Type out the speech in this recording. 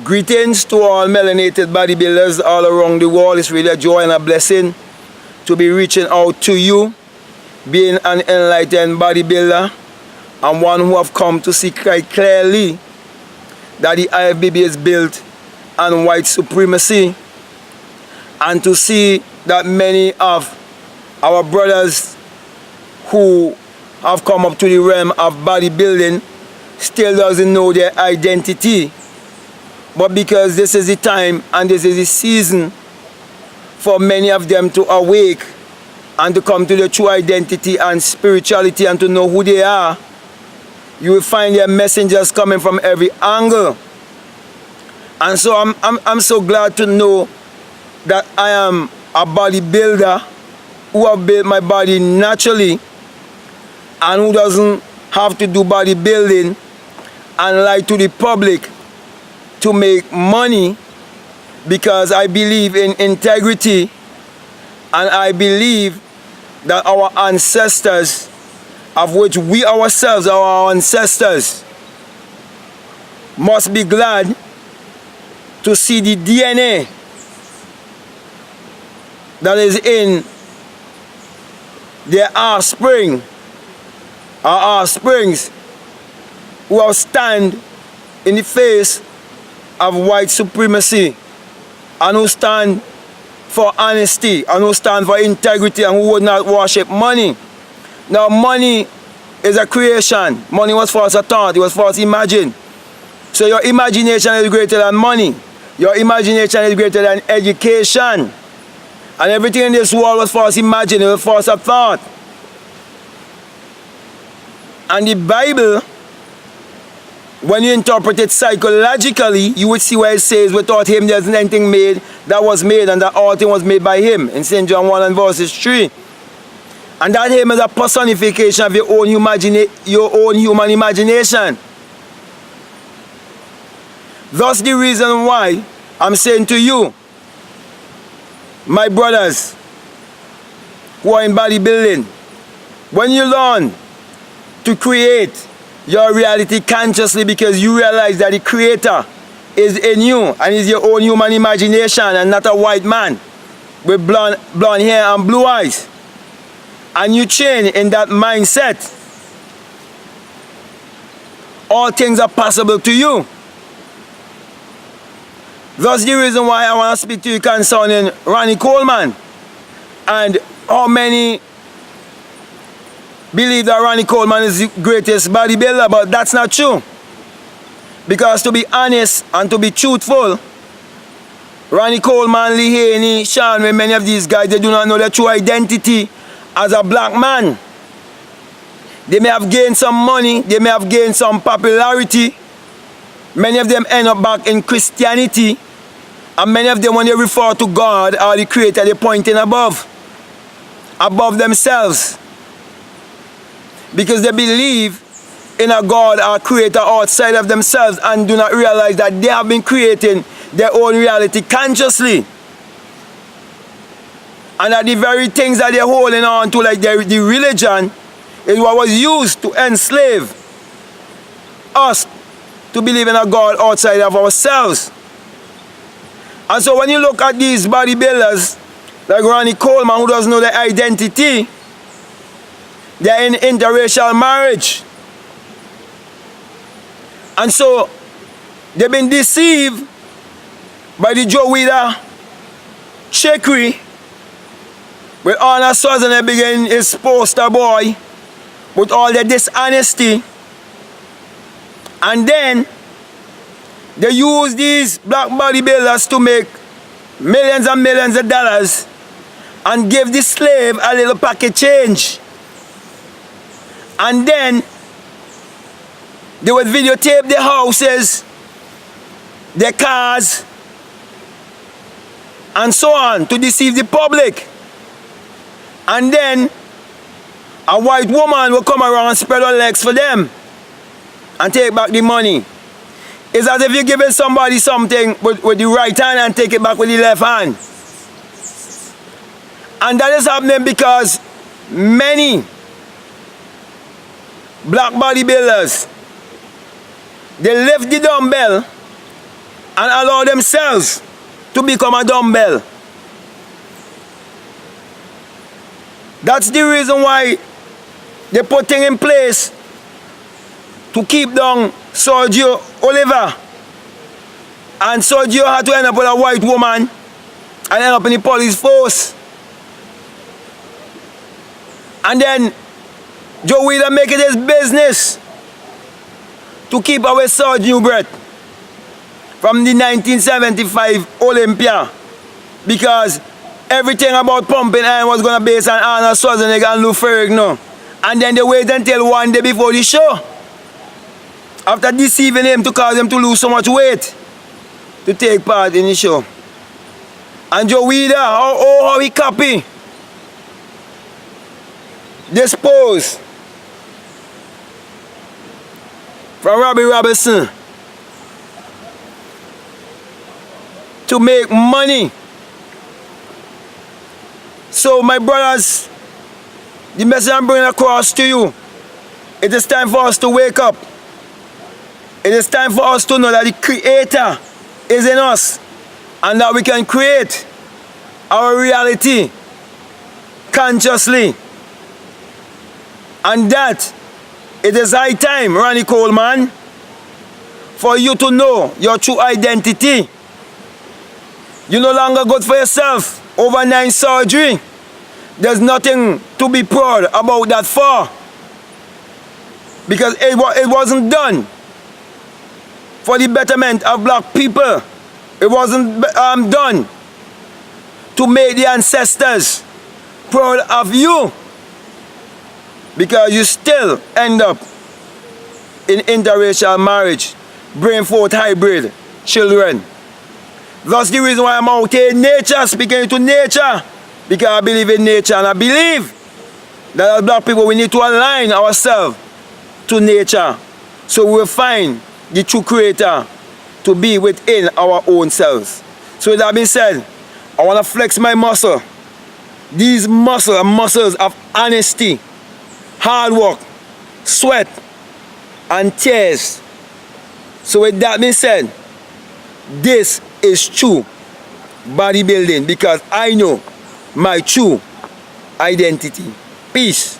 Greetings to all melanated bodybuilders all around the world. It's really a joy and a blessing to be reaching out to you, being an enlightened bodybuilder and one who have come to see quite clearly that the IFBB is built on white supremacy, and to see that many of our brothers who have come up to the realm of bodybuilding still doesn't know their identity. But because this is the time and this is the season for many of them to awake and to come to their true identity and spirituality and to know who they are, you will find their messengers coming from every angle. And so I'm so glad to know that I am a bodybuilder who have built my body naturally and who doesn't have to do bodybuilding and lie to the public to make money, because I believe in integrity and I believe that our ancestors, of which we ourselves are our ancestors, must be glad to see the DNA that is in their offspring, our offsprings, who have stand in the face of white supremacy and who stand for honesty and who stand for integrity and who would not worship money. Now, money is a creation. Money was first a thought, it was first imagined. So your imagination is greater than money. Your imagination is greater than education. And everything in this world was first imagined, it was first a thought. And the Bible, when you interpret it psychologically, you would see where it says, without him there's anything made that was made, and that all thing was made by him, in St. John 1 and verses 3. And that him is a personification of your own human imagination. Thus the reason why I'm saying to you, my brothers who are in bodybuilding, when you learn to create your reality consciously, because you realize that the creator is in you and is your own human imagination and not a white man with blonde hair and blue eyes, and you change in that mindset, all things are possible to you. That's the reason why I want to speak to you concerning Ronnie Coleman and how many believe that Ronnie Coleman is the greatest bodybuilder, but that's not true. Because to be honest and to be truthful, Ronnie Coleman, Lee Haney, Sean, many of these guys, they do not know their true identity as a black man. They may have gained some money, they may have gained some popularity. Many of them end up back in Christianity, and many of them, when they refer to God or the Creator, they're pointing above themselves, because they believe in a God or Creator outside of themselves and do not realize that they have been creating their own reality consciously, and that the very things that they're holding on to, like the religion, is what was used to enslave us to believe in a God outside of ourselves. And so when you look at these bodybuilders like Ronnie Coleman, who doesn't know their identity, they're in interracial marriage. And so they've been deceived by the Joe Wheeler trickery, with Arnold Schwarzenegger being his poster boy with all the dishonesty. And then they use these black bodybuilders to make millions and millions of dollars and give the slave a little pocket change. And then they would videotape their houses, their cars, and so on to deceive the public. And then a white woman will come around and spread her legs for them and take back the money. It's as if you're giving somebody something with the right hand and take it back with the left hand. And that is happening because many black bodybuilders, they lift the dumbbell and allow themselves to become a dumbbell. That's the reason why they put things in place to keep down Sergio Oliver. And Sergio had to end up with a white woman and end up in the police force. And then Joe Wheeler make it his business to keep away Serge Newbret from the 1975 Olympia, because everything about pumping iron was going to be based on Arnold Schwarzenegger and Lou Ferrigno. And then they wait until one day before the show, after deceiving him to cause him to lose so much weight, to take part in the show. And Joe Wheeler, how he copy this pose from Robbie Robertson to make money. So my brothers, the message I'm bringing across to you, it is time for us to wake up. It is time for us to know that the Creator is in us and that we can create our reality consciously. And that it is high time, Ronnie Coleman, for you to know your true identity. You're no longer good for yourself. Overnight surgery. There's nothing to be proud about that for. Because it wasn't done for the betterment of black people. It wasn't done to make the ancestors proud of you. Because you still end up in interracial marriage, bring forth hybrid children. That's the reason why I'm out here in nature, speaking to nature. Because I believe in nature, and I believe that as black people we need to align ourselves to nature, so we will find the true Creator to be within our own selves. So with that being said, I want to flex my muscle. These muscles are muscles of honesty, hard work, sweat, and tears. So with that being said, this is true bodybuilding, because I know my true identity. Peace.